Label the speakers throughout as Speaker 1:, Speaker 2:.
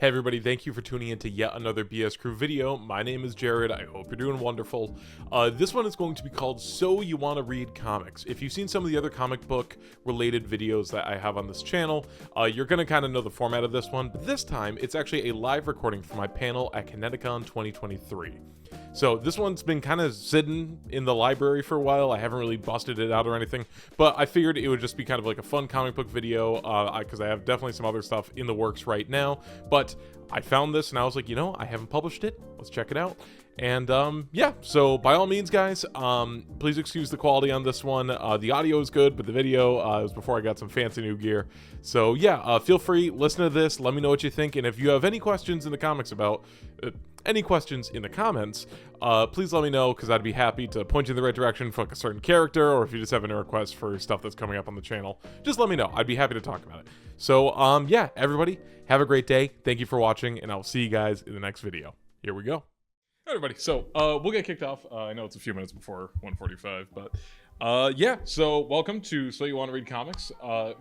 Speaker 1: Hey everybody, thank you for tuning in to yet another BS Crew video. My name is Jared, I hope you're doing wonderful. This one is going to be called So You Want to Read Comics. If you've seen some of the other comic book related videos that I have on this channel, you're going to kind of know the format of this one, but this time it's actually a live recording for my panel at Connecticon 2023. So this one's been kind of sitting in the library for a while. I haven't really busted it out or anything, but I figured it would just be kind of like a fun comic book video because I have definitely some other stuff in the works right now. But I found this and I was like, you know, I haven't published it. Let's check it out. And yeah, so by all means, guys, please excuse the quality on this one. The audio is good, but the video was before I got some fancy new gear. So yeah, feel free, listen to this, let me know what you think. And if you have any questions in the comics about any questions in the comments, please let me know, because I'd be happy to point you in the right direction for like a certain character, or if you just have any requests for stuff that's coming up on the channel, just let me know. I'd be happy to talk about it. So yeah, everybody, have a great day. Thank you for watching, and I'll see you guys in the next video. Here we go. Everybody, so we'll get kicked off. I know it's a few minutes before 1:45, but yeah, so welcome to So You Want to Read Comics.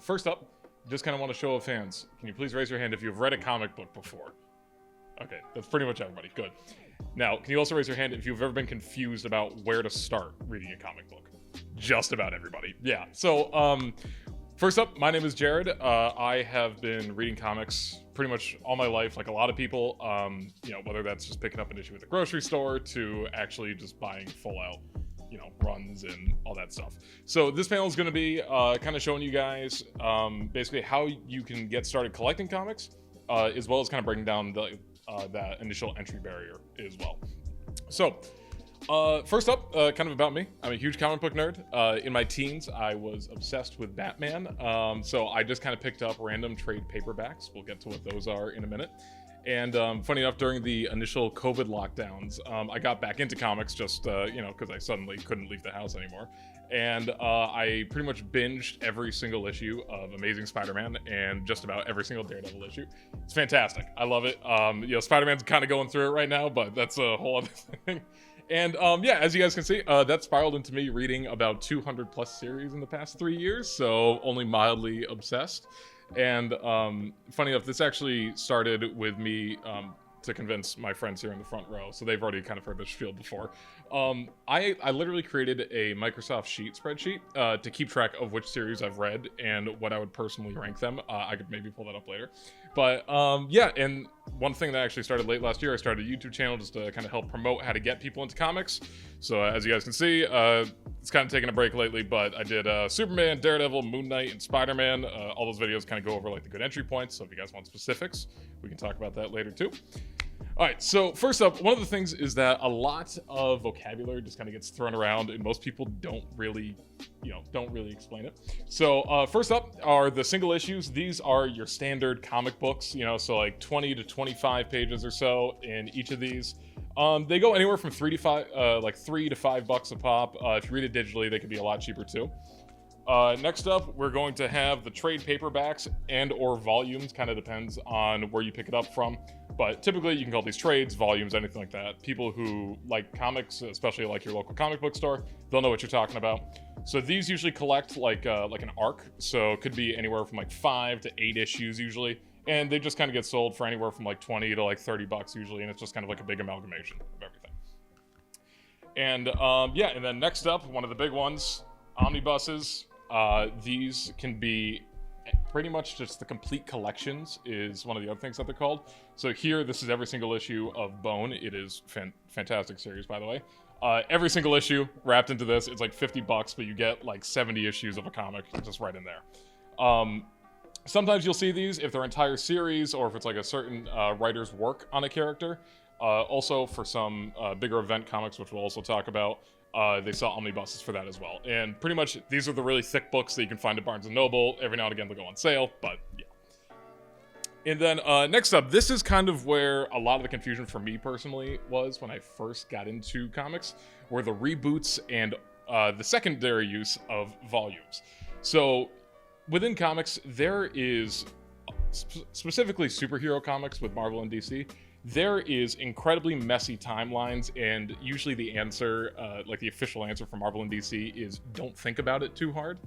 Speaker 1: First up, just kind of want a show of hands. Can you please raise your hand if you've read a comic book before? Okay, that's pretty much everybody. Good. Now, can you also raise your hand if you've ever been confused about where to start reading a comic book? Just about everybody. Yeah. So, first up, my name is Jared. I have been reading comics pretty much all my life, like a lot of people. You know, whether that's just picking up an issue at the grocery store to actually just buying full out, you know, runs and all that stuff. So this panel is going to be kind of showing you guys basically how you can get started collecting comics, as well as kind of breaking down the that initial entry barrier as well. So first up, kind of about me. I'm a huge comic book nerd. In my teens, I was obsessed with Batman. So I just kind of picked up random trade paperbacks. We'll get to what those are in a minute. And funny enough, during the initial COVID lockdowns, I got back into comics just, you know, because I suddenly couldn't leave the house anymore. And I pretty much binged every single issue of Amazing Spider-Man and just about every single Daredevil issue. It's fantastic. I love it. You know, Spider-Man's kind of going through it right now, but that's a whole other thing. And yeah, as you guys can see, that spiraled into me reading about 200 plus series in the past 3 years, so only mildly obsessed. And funny enough, this actually started with me to convince my friends here in the front row, so they've already kind of heard this spiel before. I literally created a Microsoft Sheet spreadsheet to keep track of which series I've read and what I would personally rank them. I could maybe pull that up later. But yeah, and one thing that actually started late last year, I started a YouTube channel just to kind of help promote how to get people into comics. So as you guys can see, it's kind of taking a break lately, but I did Superman, Daredevil, Moon Knight, and Spider-Man. All those videos kind of go over like the good entry points, so if you guys want specifics, we can talk about that later too. All right, so first up, one of the things is that a lot of vocabulary just kind of gets thrown around and most people don't really, you know, don't really explain it. So first up are the single issues. These are your standard comic books, you know, so like 20 to 25 pages or so in each of these. They go anywhere from $3 to $5 a pop. If you read it digitally, they could be a lot cheaper too. Next up, we're going to have the trade paperbacks and or volumes, kind of depends on where you pick it up from. But typically you can call these trades, volumes, anything like that. People who like comics, especially like your local comic book store, they'll know what you're talking about. So these usually collect like an arc. So it could be anywhere from like 5 to 8 issues usually. And they just kind of get sold for anywhere from like 20 to like $30 usually. And it's just kind of like a big amalgamation of everything. And yeah, and then next up, one of the big ones, omnibuses. These can be pretty much just the complete collections is one of the other things that they're called. So here, this is every single issue of Bone. It is fantastic series, by the way. Every single issue wrapped into this, it's like $50, but you get like 70 issues of a comic just right in there. Sometimes you'll see these if they're entire series or if it's like a certain writer's work on a character. Also for some bigger event comics, which we'll also talk about, they sell omnibuses for that as well. And pretty much these are the really thick books that you can find at Barnes & Noble. Every now and again they'll go on sale, but yeah. And then next up, this is kind of where a lot of the confusion for me personally was when I first got into comics, were the reboots and the secondary use of volumes. So within comics, there is specifically superhero comics with Marvel and DC. There is incredibly messy timelines, and usually the answer, like the official answer for Marvel and DC is don't think about it too hard.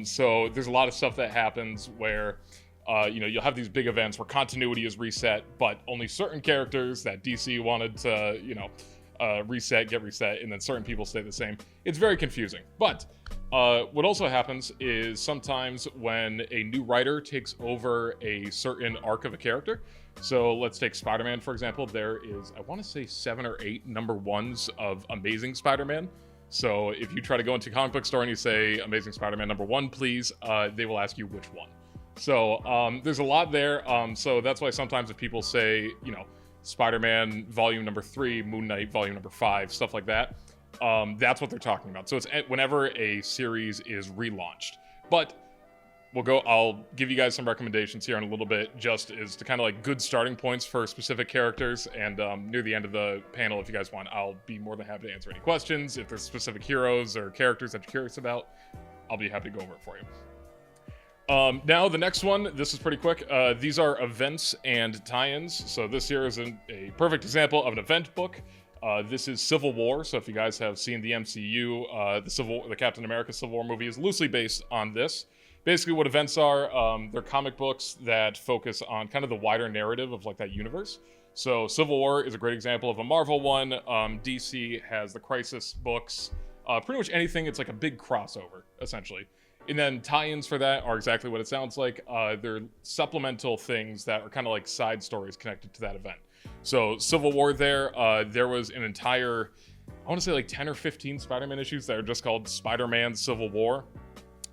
Speaker 1: So there's a lot of stuff that happens where
Speaker 2: You'll have these big events where continuity is reset, but only certain characters that DC wanted to, get reset, and then certain people stay the same. It's very confusing. But what also happens is sometimes when a new writer takes over a certain arc of a character, so let's take Spider-Man, for example. There is, I want to say 7 or 8 number ones of Amazing Spider-Man. So if you try to go into a comic book store and you say Amazing Spider-Man number 1, please, they will ask you which one. So there's a lot there. So that's why sometimes if people say, Spider-Man volume number 3, Moon Knight volume number 5, stuff like that, that's what they're talking about. So it's whenever a series is relaunched. But I'll give you guys some recommendations here in a little bit, just as to kind of like good starting points for specific characters. And near the end of the panel, if you guys want, I'll be more than happy to answer any questions. If there's specific heroes or characters that you're curious about, I'll be happy to go over it for you. Now, the next one, this is pretty quick. These are events and tie-ins. So this here is a perfect example of an event book. This is Civil War. So if you guys have seen the MCU, the Captain America Civil War movie is loosely based on this. Basically, what events are, they're comic books that focus on kind of the wider narrative of like that universe. So Civil War is a great example of a Marvel one. DC has the Crisis books. Pretty much anything, it's like a big crossover, essentially. And then tie-ins for that are exactly what it sounds like. They're supplemental things that are kind of like side stories connected to that event. So Civil War there was an entire, I want to say like 10 or 15 Spider-Man issues that are just called Spider-Man Civil War.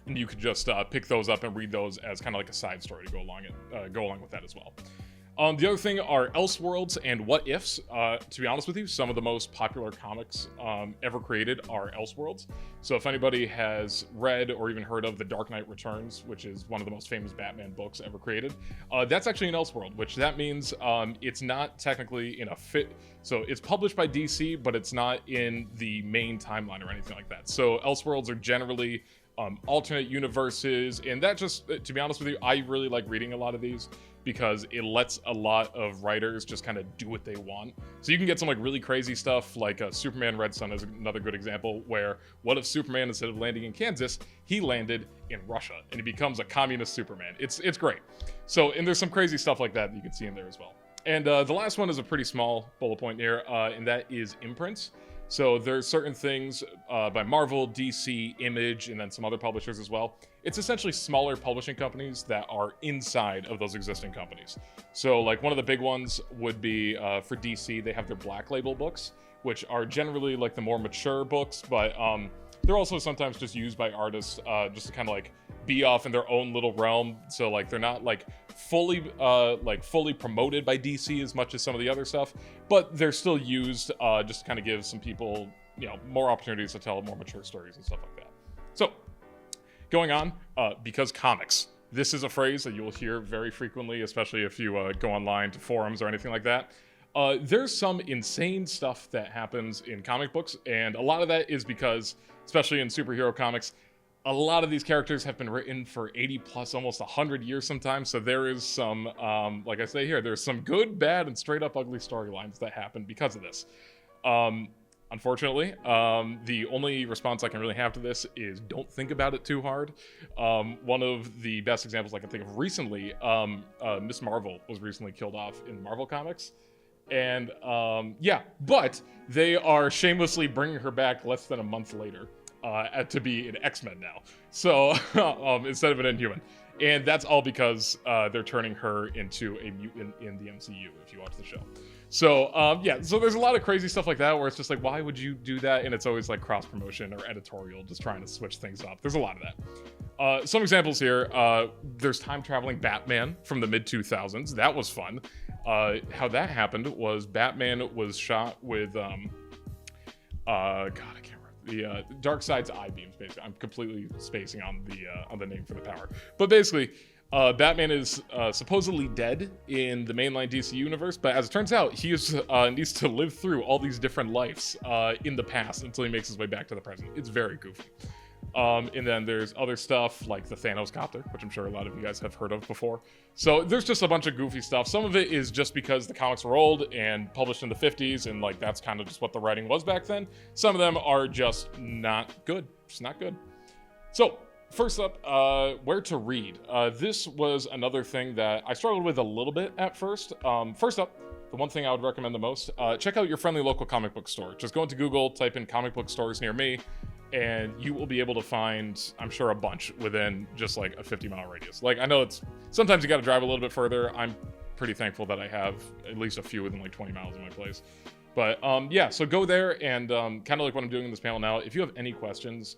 Speaker 2: And you could just pick those up and read those as kind of like a side story to go along with that as well. The other thing are Elseworlds and What Ifs. To be honest with you, some of the most popular comics ever created are Elseworlds. So if anybody has read or even heard of The Dark Knight Returns, which is one of the most famous Batman books ever created, that's actually an Elseworld, which that means it's not technically in a fit. So it's published by DC, but it's not in the main timeline or anything like that. So Elseworlds are generally alternate universes, and that just, to be honest with you, I really like reading a lot of these because it lets a lot of writers just kind of do what they want. So you can get some like really crazy stuff, like Superman Red Son is another good example, where what if Superman, instead of landing in Kansas, he landed in Russia and he becomes a communist Superman. It's great. So, and there's some crazy stuff like that you can see in there as well. And the last one is a pretty small bullet point here, and that is imprints. So there's certain things by Marvel, DC, Image, and then some other publishers as well. It's essentially smaller publishing companies that are inside of those existing companies. So like one of the big ones would be for DC, they have their Black Label books, which are generally like the more mature books, but they're also sometimes just used by artists just to kind of like be off in their own little realm. So like they're not like fully promoted by DC as much as some of the other stuff, but they're still used just to kind of give some people, more opportunities to tell more mature stories and stuff like that. So going on, because comics. This is a phrase that you'll hear very frequently, especially if you go online to forums or anything like that. There's some insane stuff that happens in comic books, and a lot of that is because, especially in superhero comics, a lot of these characters have been written for 80 plus, almost 100 years sometimes, so there is some, like I say here, there's some good, bad, and straight up ugly storylines that happen because of this. Unfortunately, the only response I can really have to this is don't think about it too hard. One of the best examples I can think of recently, Miss Marvel was recently killed off in Marvel Comics. And but they are shamelessly bringing her back less than a month later to be an X-Men now. So instead of an Inhuman. And that's all because they're turning her into a mutant in the MCU, if you watch the show. So, so there's a lot of crazy stuff like that where it's just like, why would you do that? And it's always like cross-promotion or editorial, just trying to switch things up. There's a lot of that. Some examples here. There's time-traveling Batman from the mid-2000s. That was fun. How that happened was Batman was shot with, God, I can't remember. The Darkseid's eye beams, basically. I'm completely spacing on the name for the power. But basically, Batman is supposedly dead in the mainline DC universe, but as it turns out, he needs to live through all these different lives in the past until he makes his way back to the present. It's very goofy. And then there's other stuff like the Thanos copter, which I'm sure a lot of you guys have heard of before. So there's just a bunch of goofy stuff. Some of it is just because the comics were old and published in the 50s, and like that's kind of just what the writing was back then. Some of them are just not good. Just not good. So first up, where to read. This was another thing that I struggled with a little bit at first. First up, the one thing I would recommend the most, check out your friendly local comic book store. Just go into Google, type in comic book stores near me, and you will be able to find, I'm sure, a bunch within just like a 50-mile radius. Like, I know it's, sometimes you got to drive a little bit further. I'm pretty thankful that I have at least a few within like 20 miles of my place. But yeah, so go there, and kind of like what I'm doing in this panel now, if you have any questions,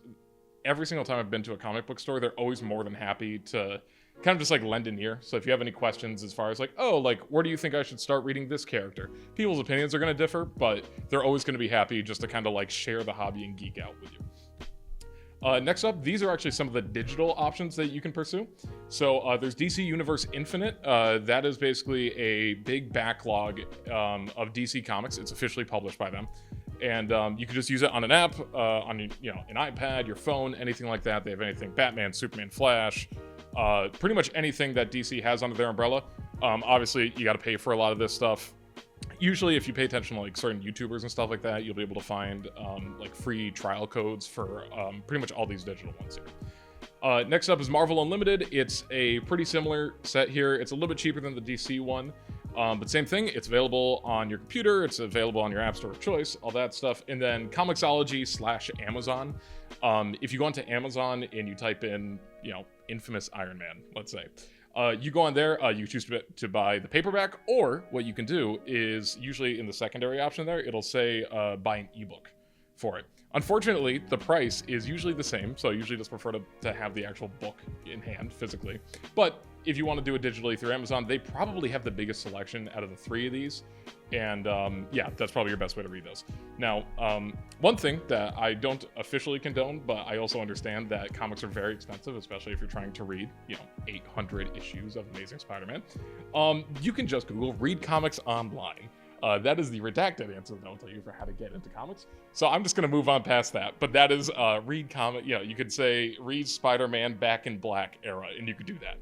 Speaker 2: every single time I've been to a comic book store, they're always more than happy to kind of just like lend an ear. So if you have any questions as far as like, oh, like, where do you think I should start reading this character? People's opinions are going to differ, but they're always going to be happy just to kind of like share the hobby and geek out with you. Next up, these are actually some of the digital options that you can pursue. So there's DC Universe Infinite. That is basically a big backlog of DC Comics. It's officially published by them. And you can just use it on an app, on your, an iPad, your phone, anything like that. They have anything Batman, Superman, Flash, pretty much anything that DC has under their umbrella. Obviously, you got to pay for a lot of this stuff. Usually, if you pay attention to like certain YouTubers and stuff like that, you'll be able to find like free trial codes for pretty much all these digital ones here. Next up is Marvel Unlimited. It's a pretty similar set here. It's a little bit cheaper than the DC one. But same thing, it's available on your computer, it's available on your app store of choice, all that stuff. And then Comixology/Amazon. If you go onto Amazon and you type in, infamous Iron Man, let's say, you go on there, you choose to buy the paperback, or what you can do is usually in the secondary option there, it'll say buy an ebook for it. Unfortunately, the price is usually the same, so I usually just prefer to have the actual book in hand physically. But if you want to do it digitally through Amazon, they probably have the biggest selection out of the three of these. And yeah, that's probably your best way to read those. Now, one thing that I don't officially condone, but I also understand that comics are very expensive, especially if you're trying to read, 800 issues of Amazing Spider-Man. You can just Google read comics online. That is the redacted answer that I'll tell you for how to get into comics. So I'm just going to move on past that. But that is read comic. You could say read Spider-Man Back in Black era, and you could do that.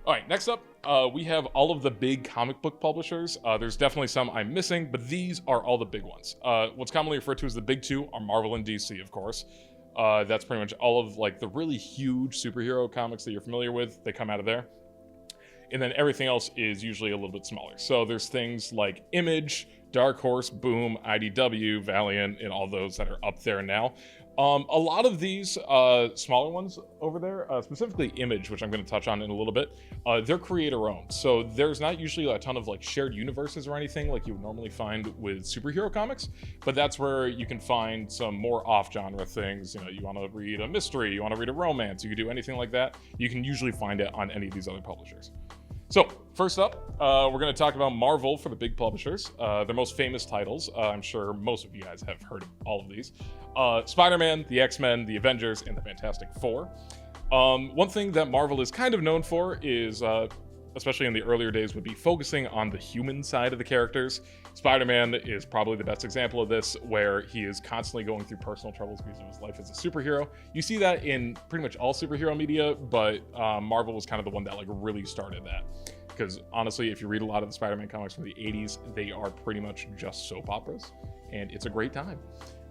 Speaker 2: All right, next up, we have all of the big comic book publishers. There's definitely some I'm missing, but these are all the big ones. What's commonly referred to as the big two are Marvel and DC, of course. That's pretty much all of like the really huge superhero comics that you're familiar with. They come out of there. And then everything else is usually a little bit smaller. So there's things like Image, Dark Horse, Boom, IDW, Valiant, and all those that are up there now. A lot of these smaller ones over there, specifically Image, which I'm going to touch on in a little bit, they're creator-owned. So there's not usually a ton of like shared universes or anything like you would normally find with superhero comics, but that's where you can find some more off-genre things. You want to read a mystery, you want to read a romance, you can do anything like that. You can usually find it on any of these other publishers. So, first up, we're going to talk about Marvel for the big publishers. Their most famous titles. I'm sure most of you guys have heard of all of these. Spider-Man, the X-Men, the Avengers, and the Fantastic Four. One thing that Marvel is kind of known for is, especially in the earlier days, would be focusing on the human side of the characters. Spider-Man is probably the best example of this, where he is constantly going through personal troubles because of his life as a superhero. You see that in pretty much all superhero media, but Marvel was kind of the one that like really started that. Because honestly, if you read a lot of the Spider-Man comics from the 80s, they are pretty much just soap operas, and it's a great time.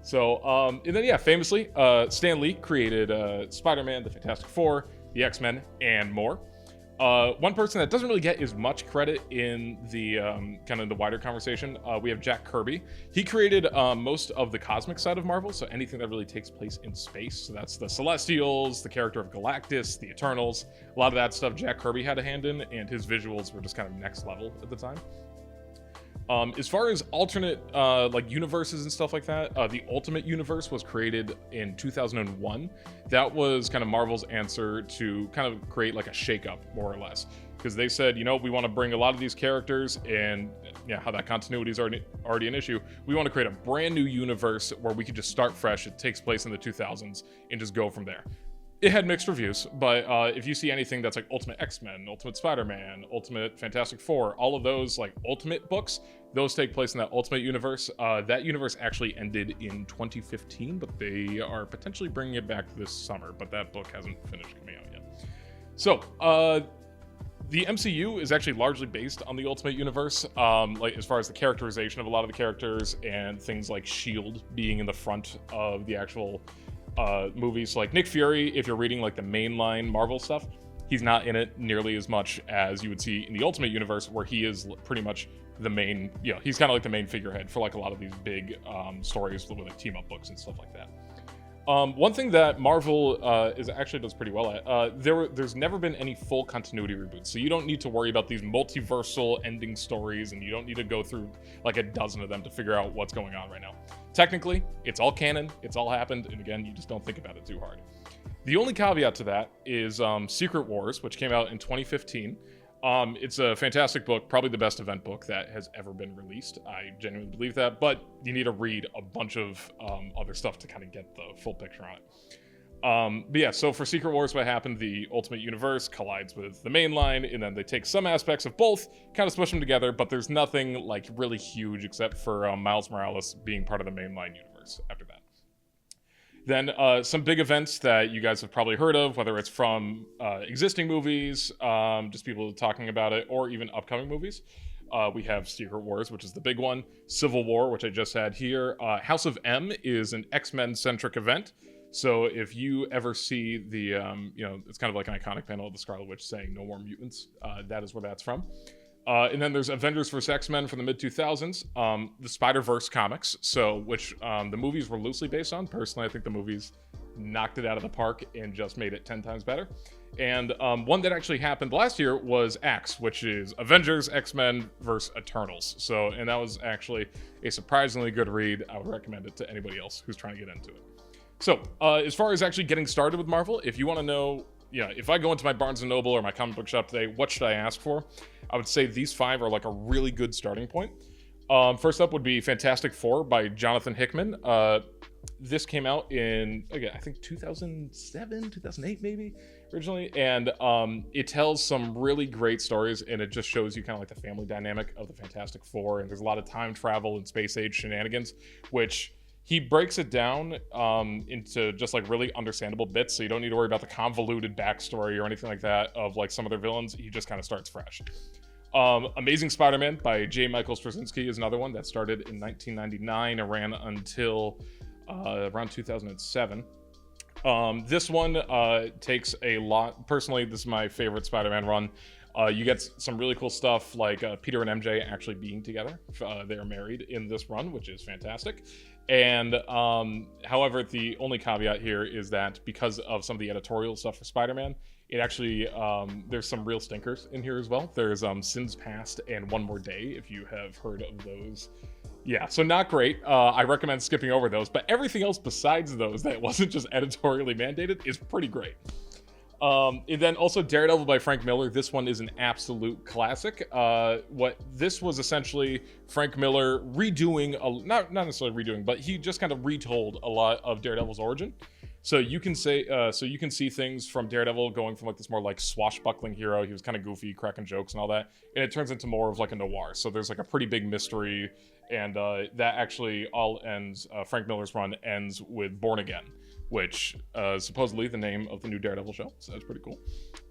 Speaker 2: So, and then yeah, famously, Stan Lee created Spider-Man, the Fantastic Four, the X-Men, and more. One person that doesn't really get as much credit in the kind of the wider conversation, we have Jack Kirby. He created most of the cosmic side of Marvel, so anything that really takes place in space. So that's the Celestials, the character of Galactus, the Eternals, a lot of that stuff Jack Kirby had a hand in, and his visuals were just kind of next level at the time. As far as alternate like universes and stuff like that, the Ultimate Universe was created in 2001. That was kind of Marvel's answer to kind of create like a shakeup, more or less, because they said, we want to bring a lot of these characters, and how that continuity is already an issue. We want to create a brand new universe where we could just start fresh. It takes place in the 2000s and just go from there. It had mixed reviews, but if you see anything that's like Ultimate X-Men, Ultimate Spider-Man, Ultimate Fantastic Four, all of those like Ultimate books, those take place in that Ultimate Universe. That universe actually ended in 2015, but they are potentially bringing it back this summer, but that book hasn't finished coming out yet. So, the MCU is actually largely based on the Ultimate Universe, like as far as the characterization of a lot of the characters and things like S.H.I.E.L.D. being in the front of the actual movies. Like Nick Fury, if you're reading like the mainline Marvel stuff, he's not in it nearly as much as you would see in the Ultimate Universe, where he is pretty much the main, he's kind of like the main figurehead for like a lot of these big stories with like team up books and stuff like that. One thing that Marvel actually does pretty well at, there's never been any full continuity reboots, so you don't need to worry about these multiversal ending stories, and you don't need to go through like a dozen of them to figure out what's going on right now. Technically, it's all canon, it's all happened, and again, you just don't think about it too hard. The only caveat to that is Secret Wars, which came out in 2015. It's a fantastic book, probably the best event book that has ever been released. I genuinely believe that, but you need to read a bunch of other stuff to kind of get the full picture on it. But yeah, so for Secret Wars, what happened, the Ultimate Universe collides with the main line, and then they take some aspects of both, kind of smush them together, but there's nothing like really huge except for Miles Morales being part of the mainline universe after that. Then some big events that you guys have probably heard of, whether it's from existing movies, just people talking about it, or even upcoming movies. We have Secret Wars, which is the big one. Civil War, which I just had here. House of M is an X-Men-centric event. So if you ever see the, it's kind of like an iconic panel of the Scarlet Witch saying "No more mutants," that is where that's from. And then there's Avengers vs. X-Men from the mid-2000s, the Spider-Verse comics, which the movies were loosely based on. Personally, I think the movies knocked it out of the park and just made it 10 times better. And one that actually happened last year was X, which is Avengers, X-Men vs. Eternals. And that was actually a surprisingly good read. I would recommend it to anybody else who's trying to get into it. So as far as actually getting started with Marvel, if you want to know, if I go into my Barnes & Noble or my comic book shop today, what should I ask for? I would say these 5 are like a really good starting point. First up would be Fantastic Four by Jonathan Hickman. This came out in, again, I think 2007, 2008 maybe, originally. And it tells some really great stories, and it just shows you kind of like the family dynamic of the Fantastic Four. And there's a lot of time travel and space age shenanigans, which he breaks it down into just like really understandable bits, so you don't need to worry about the convoluted backstory or anything like that of like some of their villains. He just kind of starts fresh. Amazing Spider-Man by J. Michael Straczynski is another one that started in 1999 and ran until around 2007. This one takes a lot. Personally, this is my favorite Spider-Man run. You get some really cool stuff like Peter and MJ actually being together. They are married in this run, which is fantastic. And however, the only caveat here is that because of some of the editorial stuff for Spider-Man, it actually, there's some real stinkers in here as well. There's Sins Past and One More Day, if you have heard of those. Yeah, so not great. I recommend skipping over those, but everything else besides those that wasn't just editorially mandated is pretty great. And then also Daredevil by Frank Miller. This one is an absolute classic. What this was essentially Frank Miller redoing, not necessarily redoing, but he just kind of retold a lot of Daredevil's origin. So you can see things from Daredevil going from like this more like swashbuckling hero. He was kind of goofy, cracking jokes and all that, and it turns into more of like a noir. So there's like a pretty big mystery, and that actually all ends. Frank Miller's run ends with Born Again, which is supposedly the name of the new Daredevil show, so that's pretty cool.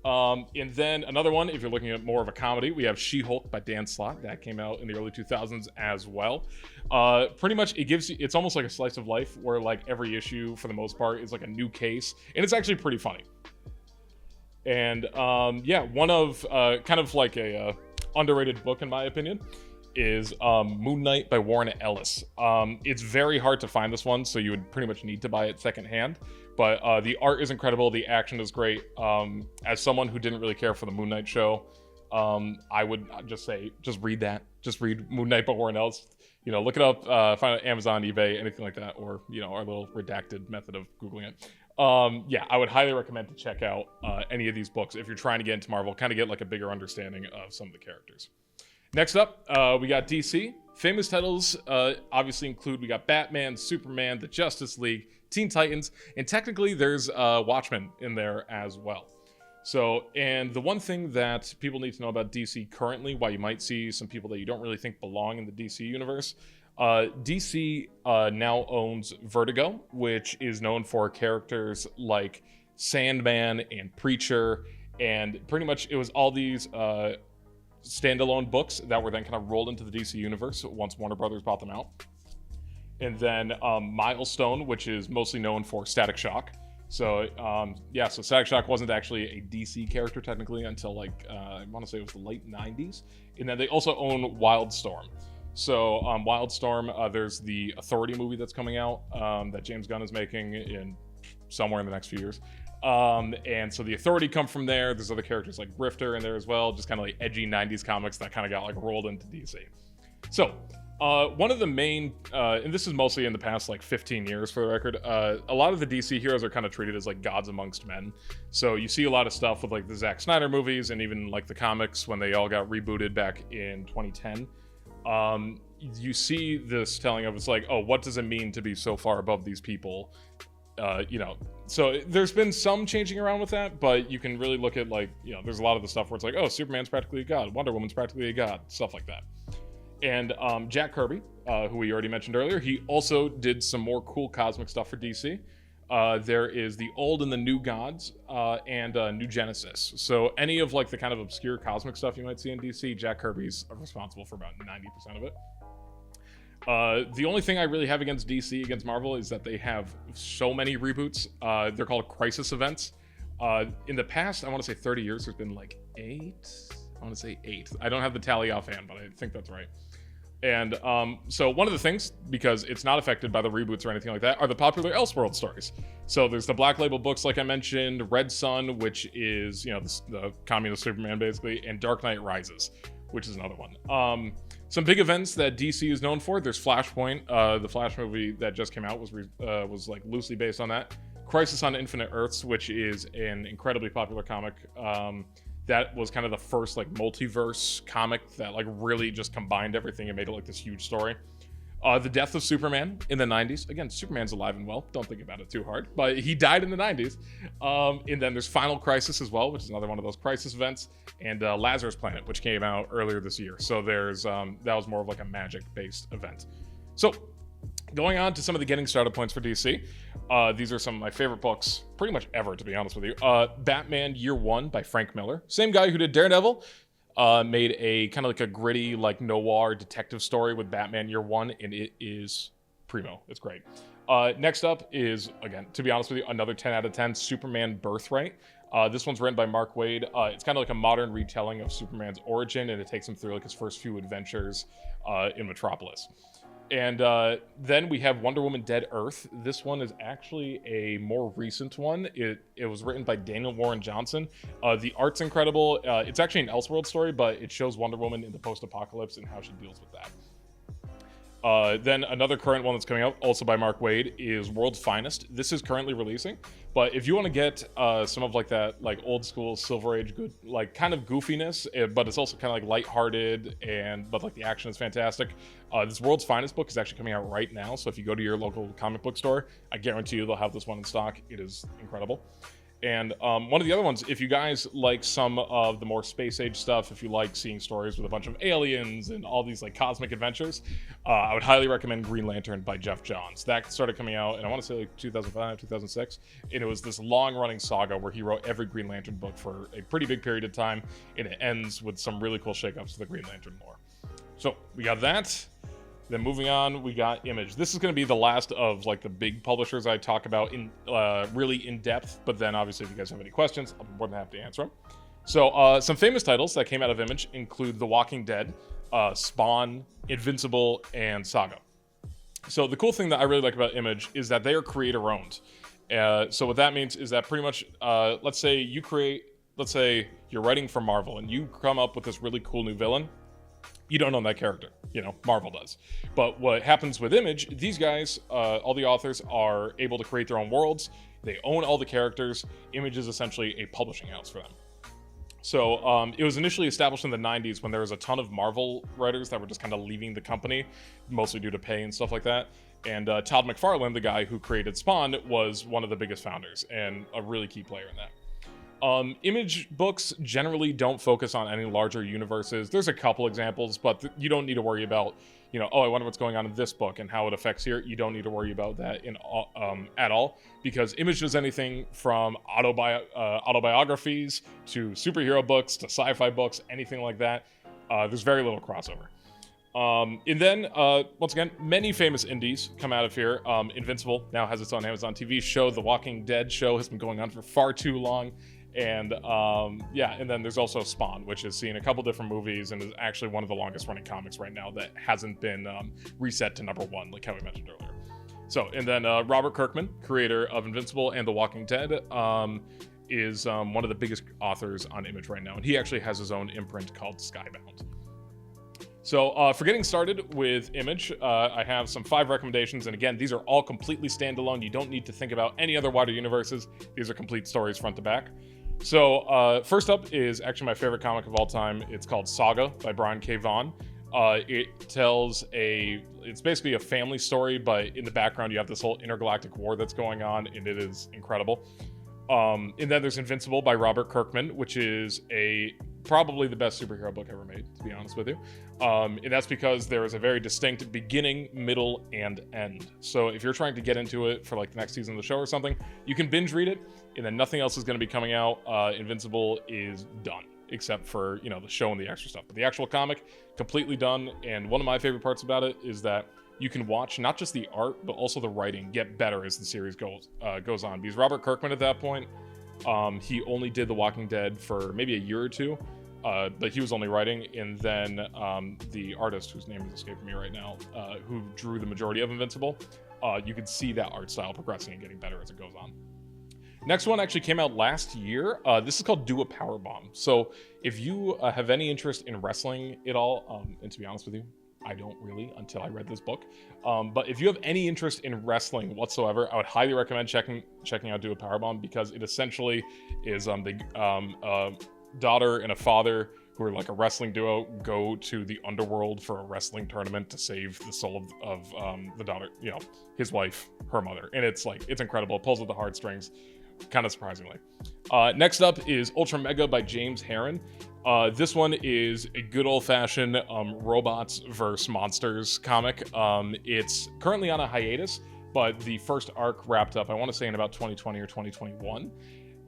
Speaker 2: And then another one, if you're looking at more of a comedy, we have She-Hulk by Dan Slott. That came out in the early 2000s as well. Pretty much, it's almost like a slice of life, where like every issue, for the most part, is like a new case, and it's actually pretty funny. And one of kind of like a underrated book, in my opinion, is Moon Knight by Warren Ellis. It's very hard to find this one, so you would pretty much need to buy it secondhand. But the art is incredible, the action is great. As someone who didn't really care for the Moon Knight show, I would just say, just read that. Just read Moon Knight by Warren Ellis. Look it up, find it on Amazon, eBay, anything like that, or our little redacted method of Googling it. I would highly recommend to check out any of these books if you're trying to get into Marvel, kind of get like a bigger understanding of some of the characters. Next up, we got DC. Famous titles obviously include, we got Batman, Superman, the Justice League, Teen Titans, and technically there's Watchmen in there as well. So, and the one thing that people need to know about DC currently, why you might see some people that you don't really think belong in the DC universe, DC now owns Vertigo, which is known for characters like Sandman and Preacher, and pretty much it was all these standalone books that were then kind of rolled into the DC universe once Warner Brothers bought them out. And then Milestone, which is mostly known for Static Shock. So so Static Shock wasn't actually a DC character technically until like I want to say it was the late 90s. And then they also own Wildstorm. So Wildstorm, there's the Authority movie that's coming out that James Gunn is making in somewhere in the next few years. And so the Authority come from there. There's other characters like Grifter in there as well, just kind of like edgy 90s comics that kind of got like rolled into DC. So one of the main, and this is mostly in the past like 15 years for the record, a lot of the DC heroes are kind of treated as like gods amongst men. So you see a lot of stuff with like the Zack Snyder movies and even like the comics when they all got rebooted back in 2010. You see this telling of, it's like, oh, what does it mean to be so far above these people? So there's been some changing around with that, but you can really look at like, there's a lot of the stuff where it's like, oh, Superman's practically a god, Wonder Woman's practically a god, stuff like that. And Jack Kirby, who we already mentioned earlier, he also did some more cool cosmic stuff for DC. There is the Old and the New Gods and New Genesis. So any of like the kind of obscure cosmic stuff you might see in DC, Jack Kirby's responsible for about 90% of it. The only thing I really have against DC, against Marvel, is that they have so many reboots. They're called crisis events. In the past, I want to say 30 years, there's been like 8. I want to say 8. I don't have the tally offhand, but I think that's right. And so one of the things, because it's not affected by the reboots or anything like that, are the popular Elseworld stories. So there's the Black Label books, like I mentioned, Red Sun, which is, the communist Superman, basically, and Dark Knight Rises, which is another one. Some big events that DC is known for, there's Flashpoint. The Flash movie that just came out was like loosely based on that. Crisis on Infinite Earths, which is an incredibly popular comic. That was kind of the first like multiverse comic that like really just combined everything and made it like this huge story. The death of Superman in the 90s. Again, Superman's alive and well. Don't think about it too hard. But he died in the 90s. And then there's Final Crisis as well, which is another one of those crisis events. And Lazarus Planet, which came out earlier this year. So there's that was more of like a magic-based event. So going on to some of the getting started points for DC. These are some of my favorite books, pretty much ever, to be honest with you. Batman Year One by Frank Miller. Same guy who did Daredevil. Made a kind of like a gritty, like noir detective story with Batman Year One, and it is primo. It's great. Next up is, again, to be honest with you, another 10 out of 10, Superman Birthright. This one's written by Mark Waid. It's kind of like a modern retelling of Superman's origin, and it takes him through like his first few adventures in Metropolis. And then we have Wonder Woman Dead Earth. This one is actually a more recent one. It was written by Daniel Warren Johnson. The art's incredible. It's actually an Elseworld story, but it shows Wonder Woman in the post-apocalypse and how she deals with that. Then another current one that's coming out, also by Mark Waid, is World's Finest. This is currently releasing, but if you want to get some of like that like old school Silver Age good, like kind of goofiness, but it's also kind of like lighthearted, but like the action is fantastic. This World's Finest book is actually coming out right now, so if you go to your local comic book store, I guarantee you they'll have this one in stock. It is incredible. And one of the other ones, if you guys like some of the more space age stuff, if you like seeing stories with a bunch of aliens and all these like cosmic adventures, I would highly recommend Green Lantern by Jeff Johns. That started coming out, and I want to say like 2005, 2006, and it was this long-running saga where he wrote every Green Lantern book for a pretty big period of time, and it ends with some really cool shakeups to the Green Lantern lore. So we got that. Then moving on, we got Image. This is going to be the last of like the big publishers I talk about in really in depth. But then obviously, if you guys have any questions, I'll be more than happy to answer them. So some famous titles that came out of Image include The Walking Dead, Spawn, Invincible, and Saga. So the cool thing that I really like about Image is that they are creator-owned. So what that means is that pretty much, let's say you're writing for Marvel and you come up with this really cool new villain. You don't own that character, Marvel does. But what happens with Image, these guys, all the authors are able to create their own worlds. They own all the characters. Image is essentially a publishing house for them. So it was initially established in the 90s when there was a ton of Marvel writers that were just kind of leaving the company, mostly due to pay and stuff like that. And Todd McFarlane, the guy who created Spawn, was one of the biggest founders and a really key player in that. Image books generally don't focus on any larger universes. There's a couple examples, but you don't need to worry about, I wonder what's going on in this book and how it affects here. You don't need to worry about that at all, because Image does anything from autobiographies to superhero books to sci-fi books, anything like that. There's very little crossover. And then, once again, many famous indies come out of here. Invincible now has its own Amazon TV show. The Walking Dead show has been going on for far too long. And yeah, and then there's also Spawn, which has seen a couple different movies and is actually one of the longest running comics right now that hasn't been reset to #1, like how we mentioned earlier. So, and then Robert Kirkman, creator of Invincible and The Walking Dead, is one of the biggest authors on Image right now. And he actually has his own imprint called Skybound. So for getting started with Image, I have some 5 recommendations. And again, these are all completely standalone. You don't need to think about any other wider universes. These are complete stories front to back. So first up is actually my favorite comic of all time. It's called Saga by Brian K. Vaughan. It's basically a family story, but in the background you have this whole intergalactic war that's going on, and it is incredible. And then there's Invincible by Robert Kirkman, which is probably the best superhero book ever made, to be honest with you. And that's because there is a very distinct beginning, middle, and end. So if you're trying to get into it for like the next season of the show or something, you can binge read it, and then nothing else is going to be coming out. Invincible is done, except for, the show and the extra stuff. But the actual comic, completely done. And one of my favorite parts about it is that you can watch not just the art, but also the writing get better as the series goes on. Because Robert Kirkman at that point, he only did The Walking Dead for maybe a year or two, but he was only writing. And then the artist, whose name is escaping me right now, who drew the majority of Invincible, you could see that art style progressing and getting better as it goes on. Next one actually came out last year. This is called Do a Powerbomb. So if you have any interest in wrestling at all, and to be honest with you, I don't really until I read this book. But if you have any interest in wrestling whatsoever, I would highly recommend checking out Do a Powerbomb, because it essentially is the daughter and a father who are like a wrestling duo go to the underworld for a wrestling tournament to save the soul of the daughter, his wife, her mother. And it's incredible. It pulls at the heartstrings, kind of surprisingly. Next up is Ultra Mega by James Herron. This one is a good old-fashioned robots versus monsters comic. It's currently on a hiatus, but the first arc wrapped up, I want to say, in about 2020 or 2021.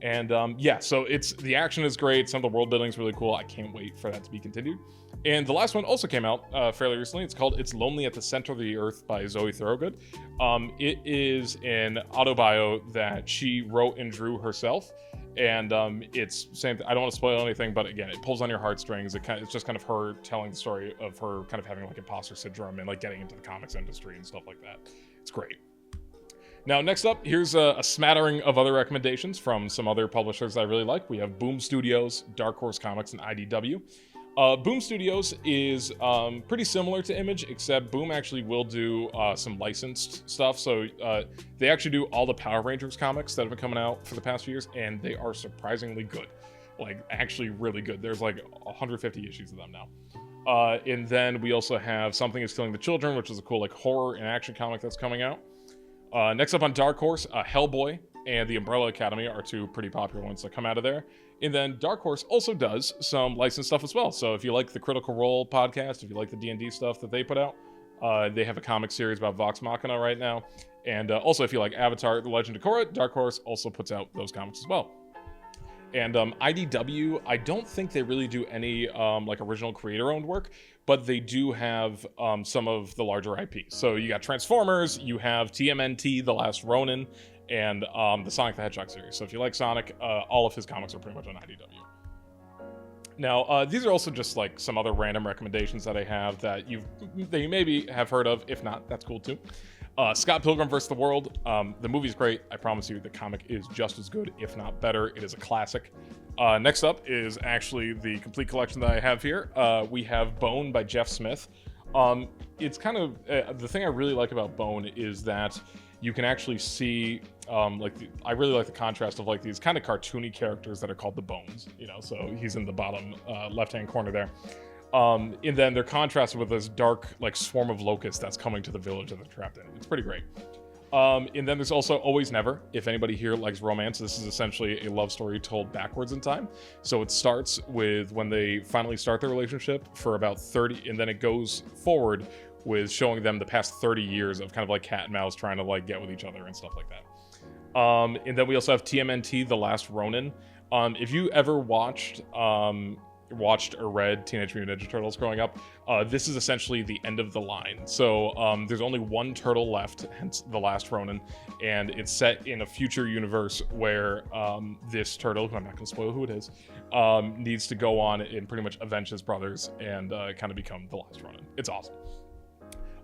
Speaker 2: And yeah, so the action is great. Some of the world building is really cool. I can't wait for that to be continued. And the last one also came out fairly recently. It's called It's Lonely at the Center of the Earth by Zoe Thorogood. It is an autobio that she wrote and drew herself. And it's same. I don't want to spoil anything, but again, it pulls on your heartstrings. It's just kind of her telling the story of her kind of having like imposter syndrome and like getting into the comics industry and stuff like that. It's great. Now, next up, here's a smattering of other recommendations from some other publishers that I really like. We have Boom Studios, Dark Horse Comics, and IDW. Boom Studios is pretty similar to Image, except Boom actually will do some licensed stuff. So they actually do all the Power Rangers comics that have been coming out for the past few years, and they are surprisingly good. Like, actually really good. There's like 150 issues of them now. And then we also have Something is Killing the Children, which is a cool like horror and action comic that's coming out. Next up on Dark Horse, Hellboy and The Umbrella Academy are 2 pretty popular ones that come out of there. And then Dark Horse also does some licensed stuff as well. So if you like the Critical Role podcast, if you like the D&D stuff that they put out, they have a comic series about Vox Machina right now. And also if you like Avatar, The Legend of Korra, Dark Horse also puts out those comics as well. And IDW, I don't think they really do any like original creator-owned work, but they do have some of the larger IPs. So you got Transformers, you have TMNT, The Last Ronin, and the Sonic the Hedgehog series. So if you like Sonic, all of his comics are pretty much on IDW. Now, these are also just like some other random recommendations that I have that you maybe have heard of. If not, that's cool too. Scott Pilgrim vs. the World. The movie's great. I promise you the comic is just as good, if not better. It is a classic. Next up is actually the complete collection that I have here. We have Bone by Jeff Smith. It's kind of the thing I really like about Bone is that you can actually see I really like the contrast of like these kind of cartoony characters that are called the Bones, so he's in the bottom left-hand corner there. And then they're contrasted with this dark like swarm of locusts that's coming to the village that they're trapped in. It's pretty great. And then there's also Always Never. If anybody here likes romance, this is essentially a love story told backwards in time. So it starts with when they finally start their relationship for about 30, and then it goes forward with showing them the past 30 years of kind of like cat and mouse trying to like get with each other and stuff like that. And then we also have TMNT, The Last Ronin. If you ever watched watched or read Teenage Mutant Ninja Turtles growing up, this is essentially the end of the line. So there's only one turtle left, hence the last Ronin, and it's set in a future universe where this turtle, who I'm not going to spoil who it is, needs to go on and pretty much avenge his brothers and kind of become the last Ronin. It's awesome.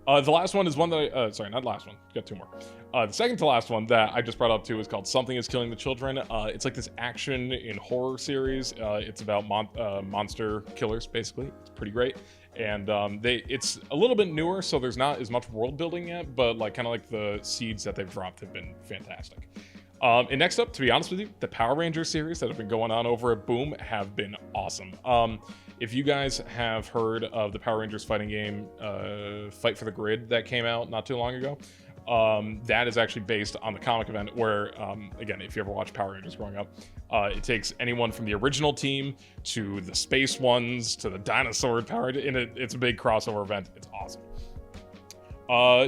Speaker 2: The last one is one that sorry, not last one. Got two more. The second to last one that I just brought up too is called Something is Killing the Children. It's like this action in horror series. It's about monster killers, basically. It's pretty great. And it's a little bit newer, so there's not as much world building yet, but like kind of like the seeds that they've dropped have been fantastic. And next up, to be honest with you, the Power Rangers series that have been going on over at Boom have been awesome. If you guys have heard of the Power Rangers fighting game, Fight for the Grid, that came out not too long ago, that is actually based on the comic event where, again, if you ever watched Power Rangers growing up, it takes anyone from the original team to the space ones to the dinosaur Power, and it's a big crossover event. It's awesome.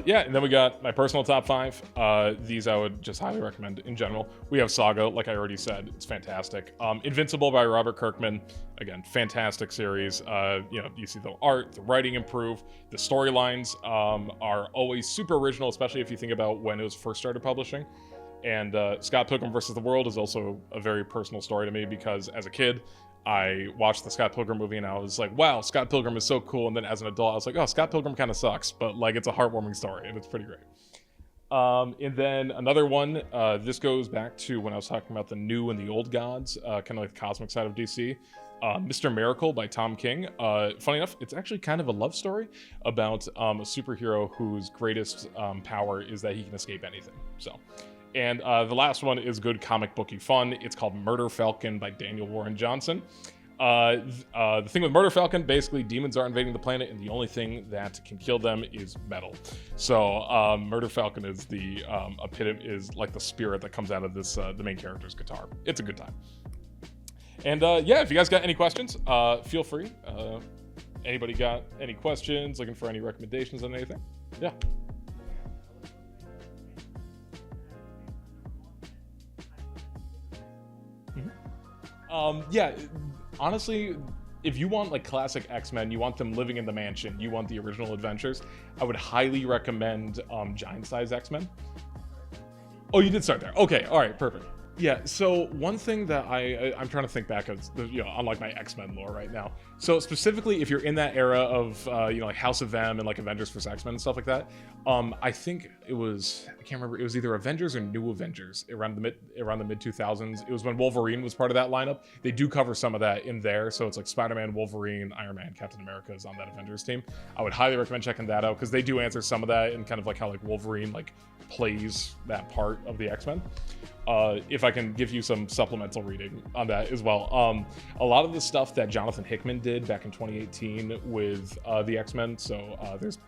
Speaker 2: Yeah, and then we got my personal top 5. These I would just highly recommend in general. We have Saga, like I already said, it's fantastic. Invincible by Robert Kirkman, again, fantastic series. You see the art, the writing improve, the storylines are always super original, especially if you think about when it was first started publishing. And Scott Pilgrim vs. the World is also a very personal story to me because as a kid, I watched the Scott Pilgrim movie and I was like, wow, Scott Pilgrim is so cool. And then as an adult, I was like, oh, Scott Pilgrim kind of sucks, but like it's a heartwarming story and it's pretty great. And then another one, this goes back to when I was talking about the new and the old gods, kind of like the cosmic side of DC. Mr. Miracle by Tom King. Funny enough, it's actually kind of a love story about a superhero whose greatest power is that he can escape anything. And the last one is good comic booky fun. It's called Murder Falcon by Daniel Warren Johnson. The thing with Murder Falcon, basically demons are invading the planet and the only thing that can kill them is metal. So Murder Falcon is the epitome, is like the spirit that comes out of this, the main character's guitar. It's a good time. And yeah, if you guys got any questions, feel free. Anybody got any questions, looking for any recommendations on anything? Yeah. Yeah, honestly, if you want like classic X-Men, you want them living in the mansion, you want the original adventures, I would highly recommend Giant Size X-Men. Oh, you did start there. Okay, all right, perfect. Yeah, so one thing that I'm trying to think back of, on like my X-Men lore right now. So specifically, if you're in that era of, like House of M and like Avengers vs. X-Men and stuff like that, I think it was, I can't remember, it was either Avengers or New Avengers around the mid 2000s. It was when Wolverine was part of that lineup. They do cover some of that in there, so it's like Spider-Man, Wolverine, Iron Man, Captain America is on that Avengers team. I would highly recommend checking that out because they do answer some of that and kind of like how like Wolverine like plays that part of the X-Men. If I can give you some supplemental reading on that as well. A lot of the stuff that Jonathan Hickman did back in 2018 with the X-Men, so there's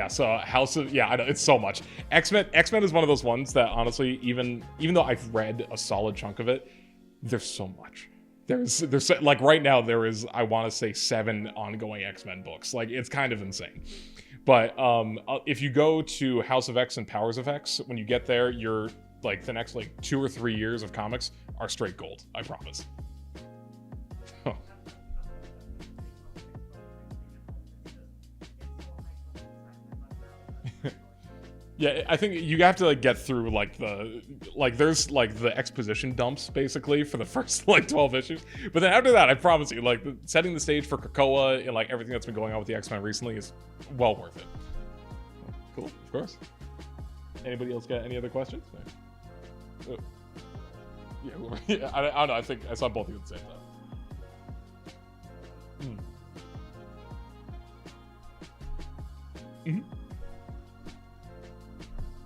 Speaker 2: so House of, I know, it's so much. X-Men is one of those ones that honestly, even though I've read a solid chunk of it, there's so much. There's like right now there is, I want to say 7 ongoing X-Men books. Like it's kind of insane. But if you go to House of X and Powers of X, when you get there, you're like the next like 2 or 3 years of comics are straight gold. I promise. Huh. Yeah, I think you have to like get through like there's like the exposition dumps basically for the first like 12 issues, but then after that, I promise you, like setting the stage for Krakoa and like everything that's been going on with the X-Men recently is well worth it. Cool, of course. Anybody else got any other questions? Yeah, I don't know. I think I saw both of you at the same time. Mm-hmm.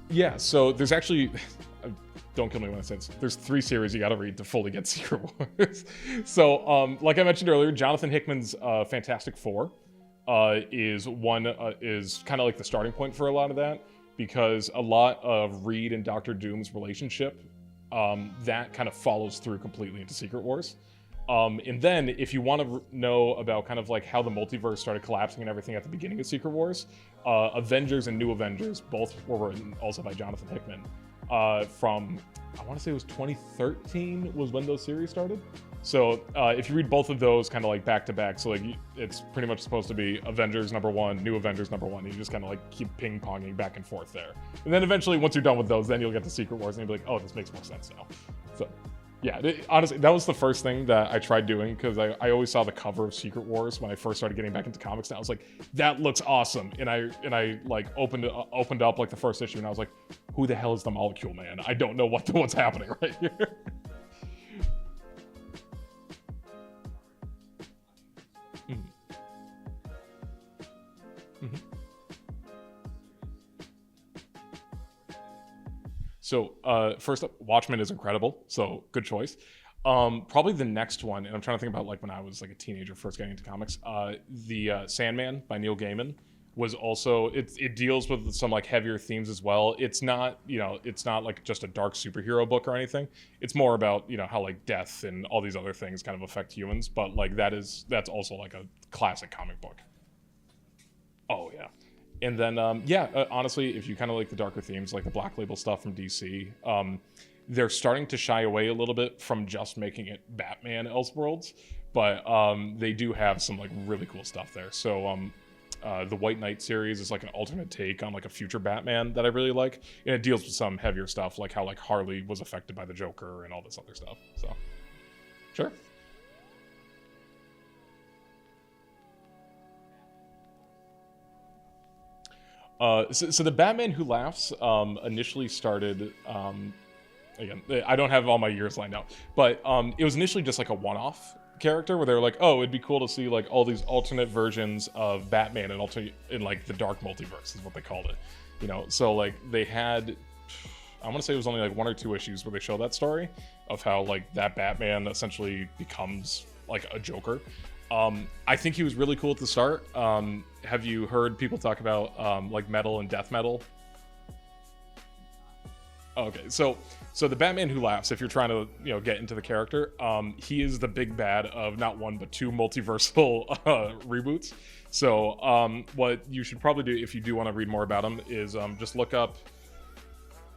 Speaker 2: Yeah, so there's actually, don't kill me when I say this, there's 3 series you gotta read to fully get Secret Wars. So, like I mentioned earlier, Jonathan Hickman's Fantastic Four is kind of like the starting point for a lot of that, because a lot of Reed and Doctor Doom's relationship, that kind of follows through completely into Secret Wars. And then if you want to know about kind of like how the multiverse started collapsing and everything at the beginning of Secret Wars, Avengers and New Avengers both were written also by Jonathan Hickman. From, I want to say it was 2013 was when those series started. So if you read both of those kind of like back to back, so like it's pretty much supposed to be Avengers #1, New Avengers #1. You just kind of like keep ping ponging back and forth there, and then eventually once you're done with those, then you'll get to Secret Wars, and you'll be like, oh, this makes more sense now. So yeah, honestly, that was the first thing that I tried doing, because I always saw the cover of Secret Wars when I first started getting back into comics, and I was like, that looks awesome, and I like opened up like the first issue, and I was like, who the hell is the Molecule Man? I don't know what's happening right here. So first up, Watchmen is incredible, so good choice. Probably the next one, and I'm trying to think about like when I was like a teenager first getting into comics, the Sandman by Neil Gaiman was also, it deals with some like heavier themes as well. It's not, it's not like just a dark superhero book or anything. It's more about, how like death and all these other things kind of affect humans, but like that's also like a classic comic book. Oh yeah. And then, honestly, if you kind of like the darker themes, like the Black Label stuff from DC, they're starting to shy away a little bit from just making it Batman Elseworlds, but they do have some like really cool stuff there. So the White Knight series is like an alternate take on like a future Batman that I really like, and it deals with some heavier stuff, like how like Harley was affected by the Joker and all this other stuff. So, sure. So the Batman Who Laughs initially started, again, I don't have all my years lined out, but it was initially just like a one-off character where they were like, oh, it'd be cool to see like all these alternate versions of Batman and in like the dark multiverse is what they called it, so like they had, I want to say it was only like 1 or 2 issues where they show that story of how like that Batman essentially becomes like a Joker. I think he was really cool at the start. Have you heard people talk about like metal and death metal? Okay, so the Batman Who Laughs, if you're trying to get into the character, he is the big bad of not 1 but 2 multiversal reboots. So what you should probably do if you do want to read more about him is just look up,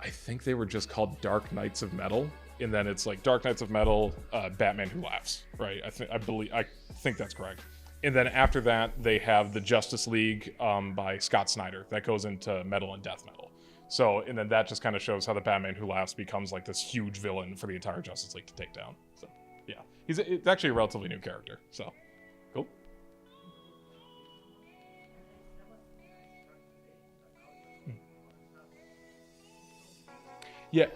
Speaker 2: I think they were just called Dark Knights of Metal, and then it's like Dark Knights of Metal, Batman Who Laughs, right? I think that's correct. And then after that, they have the Justice League by Scott Snyder that goes into metal and death metal. So, and then that just kind of shows how the Batman Who Laughs becomes like this huge villain for the entire Justice League to take down. So, yeah, it's actually a relatively new character. So, cool. Yeah,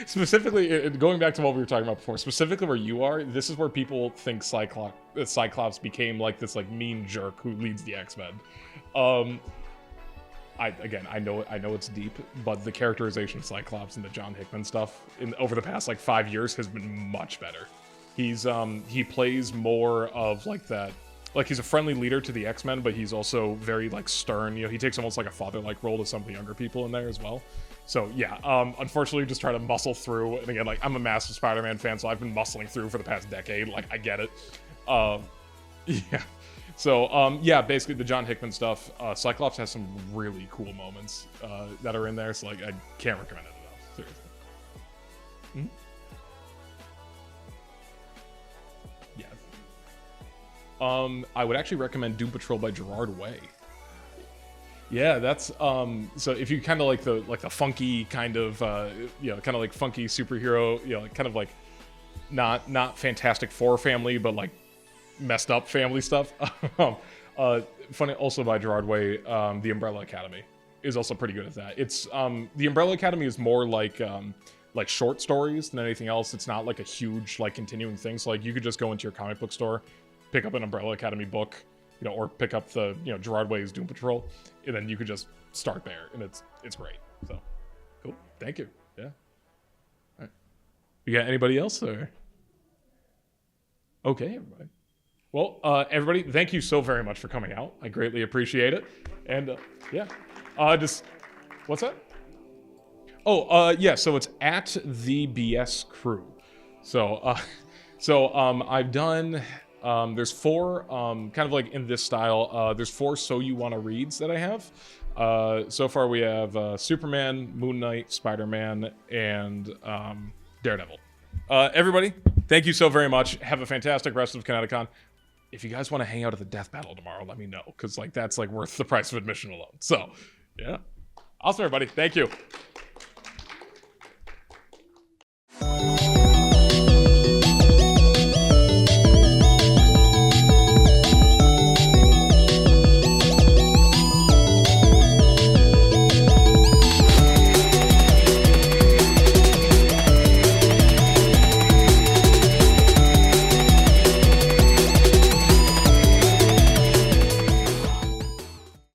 Speaker 2: specifically, going back to what we were talking about before, specifically where you are, this is where people think Cyclops became like this like mean jerk who leads the X-Men. I know it's deep, but the characterization of Cyclops and the John Hickman stuff over the past like 5 years has been much better. He plays more of like that, like he's a friendly leader to the X-Men, but he's also very like stern. He takes almost like a father-like role to some of the younger people in there as well. So yeah, unfortunately, just try to muscle through. And again, like I'm a massive Spider-Man fan, so I've been muscling through for the past decade. Like I get it. Yeah. So yeah, basically the John Hickman stuff. Cyclops has some really cool moments that are in there. So like I can't recommend it enough. Seriously. Mm-hmm. Yeah. I would actually recommend Doom Patrol by Gerard Way. Yeah, that's so if you kind of like the funky kind of kind of like funky superhero, kind of like not Fantastic Four family, but like messed up family stuff. Funny also by Gerard Way, The Umbrella Academy is also pretty good at that. It's The Umbrella Academy is more like short stories than anything else. It's not like a huge like continuing thing. So like you could just go into your comic book store, pick up an Umbrella Academy book, or pick up the Gerard Way's Doom Patrol, and then you could just start there, and it's great. So cool. Thank you. Yeah. All right. You got anybody else or? Okay, everybody. Well, everybody, thank you so very much for coming out. I greatly appreciate it. And yeah, just what's that? Oh, yeah. So it's at the BS Crew. So I've done. There's 4 kind of like in this style. There's 4 So You Wanna Reads that I have. So far we have Superman, Moon Knight, Spider-Man, and Daredevil. Everybody, thank you so very much. Have a fantastic rest of Connecticon. If you guys want to hang out at the death battle tomorrow, let me know, because like that's like worth the price of admission alone. So, yeah. Awesome, everybody. Thank you.